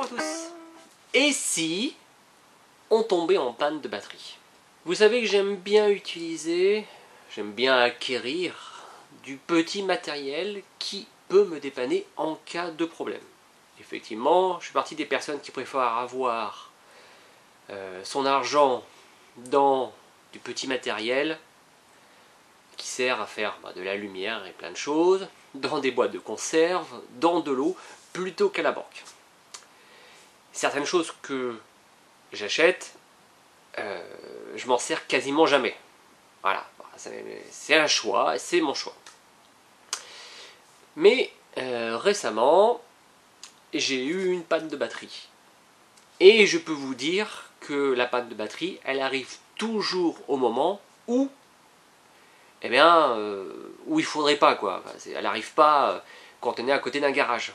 Bonjour à tous. Et si on tombait en panne de batterie? Vous savez que j'aime bien acquérir du petit matériel qui peut me dépanner en cas de problème. Effectivement, je suis partie des personnes qui préfèrent avoir son argent dans du petit matériel qui sert à faire de la lumière et plein de choses, dans des boîtes de conserve, dans de l'eau, plutôt qu'à la banque. Certaines choses que j'achète, je m'en sers quasiment jamais. Voilà, c'est un choix, c'est mon choix. Mais récemment, j'ai eu une panne de batterie. Et je peux vous dire que la panne de batterie, elle arrive toujours au moment où, où il faudrait pas, quoi. Elle n'arrive pas quand on est à côté d'un garage.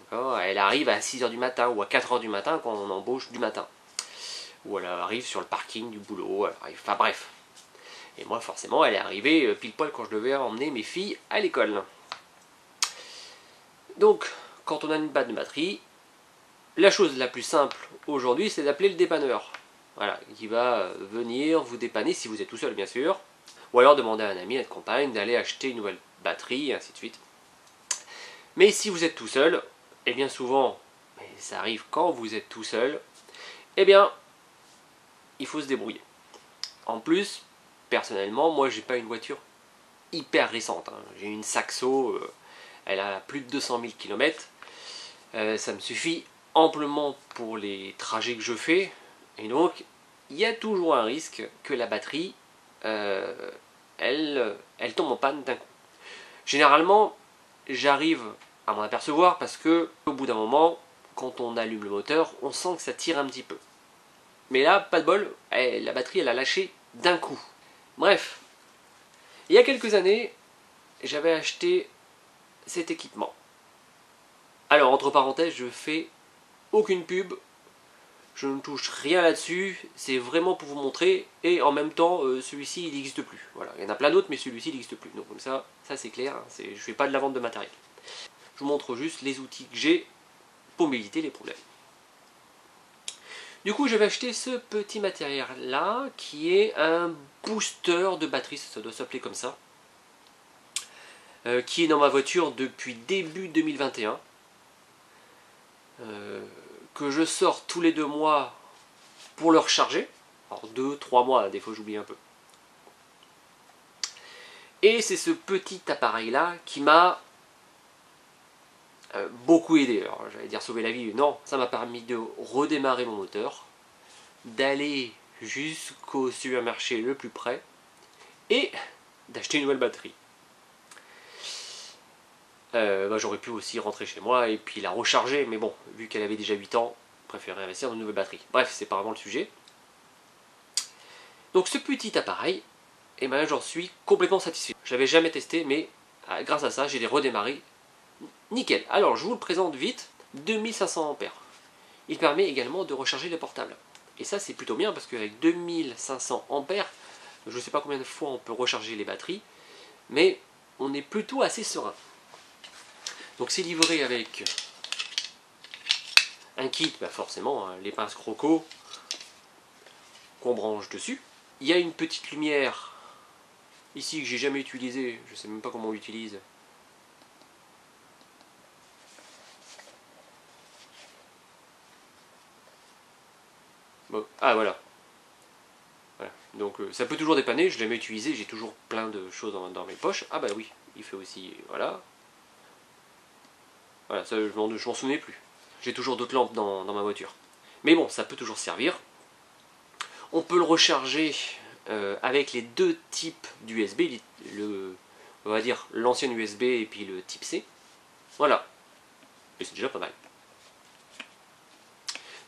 Elle arrive à 6 h du matin ou à 4 h du matin quand on embauche du matin. Ou elle arrive sur le parking du boulot, enfin bref. Et moi forcément elle est arrivée pile poil quand je devais emmener mes filles à l'école. Donc quand on a une panne de batterie, la chose la plus simple aujourd'hui c'est d'appeler le dépanneur. Voilà, qui va venir vous dépanner si vous êtes tout seul bien sûr. Ou alors demander à un ami, à une compagne d'aller acheter une nouvelle batterie et ainsi de suite. Mais si vous êtes tout seul, et bien souvent, mais ça arrive quand vous êtes tout seul, eh bien, il faut se débrouiller. En plus, personnellement, moi j'ai pas une voiture hyper récente. J'ai une Saxo, elle a plus de 200 000 km. Ça me suffit amplement pour les trajets que je fais. Et donc, il y a toujours un risque que la batterie, elle tombe en panne d'un coup. Généralement, j'arrive à m'en apercevoir parce que au bout d'un moment, quand on allume le moteur, on sent que ça tire un petit peu. Mais là, pas de bol, la batterie elle a lâché d'un coup. Bref, il y a quelques années, j'avais acheté cet équipement. Alors, entre parenthèses, je fais aucune pub, je ne touche rien là-dessus, c'est vraiment pour vous montrer, et en même temps, celui-ci il n'existe plus. Voilà, il y en a plein d'autres, mais celui-ci il n'existe plus. Donc comme ça c'est clair, je ne fais pas de la vente de matériel. Je vous montre juste les outils que j'ai pour m'éviter les problèmes. Du coup, j'avais acheté ce petit matériel-là, qui est un booster de batterie, ça doit s'appeler comme ça, qui est dans ma voiture depuis début 2021, que je sors tous les 2 mois pour le recharger. Alors 2-3 mois, des fois j'oublie un peu. Et c'est ce petit appareil-là qui m'a beaucoup aidé. Alors j'allais dire sauver la vie, non, ça m'a permis de redémarrer mon moteur, d'aller jusqu'au supermarché le plus près et d'acheter une nouvelle batterie. J'aurais pu aussi rentrer chez moi et puis la recharger, mais bon, vu qu'elle avait déjà 8 ans, je préférais investir dans une nouvelle batterie. Bref, c'est pas vraiment le sujet. Donc ce petit appareil, j'en suis complètement satisfait. Je l'avais jamais testé, mais grâce à ça, j'ai redémarré nickel. Alors, je vous le présente vite. 2500 ampères. Il permet également de recharger les portables. Et ça, c'est plutôt bien parce qu'avec 2500 ampères, je ne sais pas combien de fois on peut recharger les batteries, mais on est plutôt assez serein. Donc, c'est livré avec un kit, forcément, les pinces croco qu'on branche dessus. Il y a une petite lumière ici que j'ai jamais utilisée, je ne sais même pas comment on l'utilise. Bon, ah voilà. Donc ça peut toujours dépanner, je l'ai jamais utilisé, j'ai toujours plein de choses dans mes poches. Ah bah oui, il fait aussi, voilà. Voilà, ça je m'en souvenais plus. J'ai toujours d'autres lampes dans ma voiture. Mais bon, ça peut toujours servir. On peut le recharger avec les 2 types d'USB, on va dire l'ancien USB et puis le type C. Voilà. Et c'est déjà pas mal.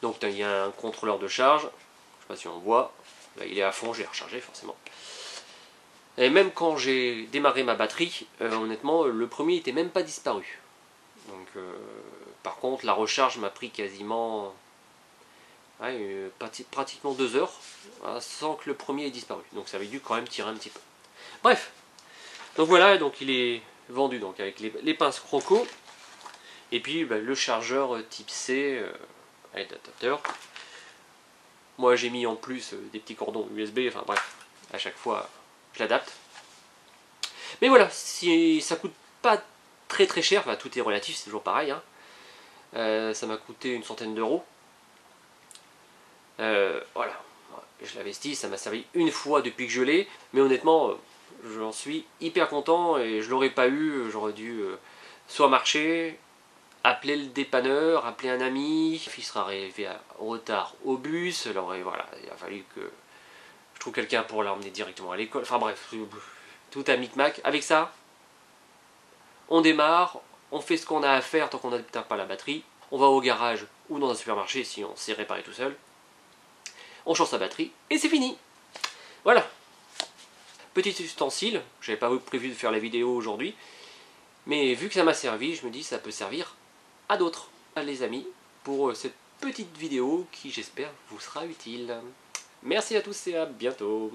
Donc il y a un contrôleur de charge, je ne sais pas si on voit, là, il est à fond, j'ai rechargé forcément. Et même quand j'ai démarré ma batterie, honnêtement, le premier n'était même pas disparu. Donc, par contre, la recharge m'a pris quasiment pratiquement 2 heures sans que le premier ait disparu. Donc ça avait dû quand même tirer un petit peu. Bref, donc voilà, donc il est vendu donc avec les pinces croco et puis le chargeur type C avec l'adaptateur. Moi j'ai mis en plus des petits cordons USB, enfin bref, à chaque fois je l'adapte. Mais voilà, si ça coûte pas très très cher, enfin, tout est relatif, c'est toujours pareil. Hein. Ça m'a coûté une centaine d'euros. Voilà, je l'investis, ça m'a servi une fois depuis que je l'ai, mais honnêtement, j'en suis hyper content et je l'aurais pas eu, j'aurais dû soit marcher, appeler le dépanneur, appeler un ami, mon fils sera arrivé en retard au bus, alors voilà, il a fallu que je trouve quelqu'un pour l'emmener directement à l'école, enfin bref, tout un micmac. Avec ça, on démarre, on fait ce qu'on a à faire tant qu'on n'atteint pas la batterie, on va au garage ou dans un supermarché si on sait réparer tout seul, on change sa batterie et c'est fini. Voilà. Petit ustensile, j'avais pas prévu de faire la vidéo aujourd'hui, mais vu que ça m'a servi, je me dis que ça peut servir à d'autres, les amis, pour cette petite vidéo qui j'espère vous sera utile. Merci à tous et à bientôt.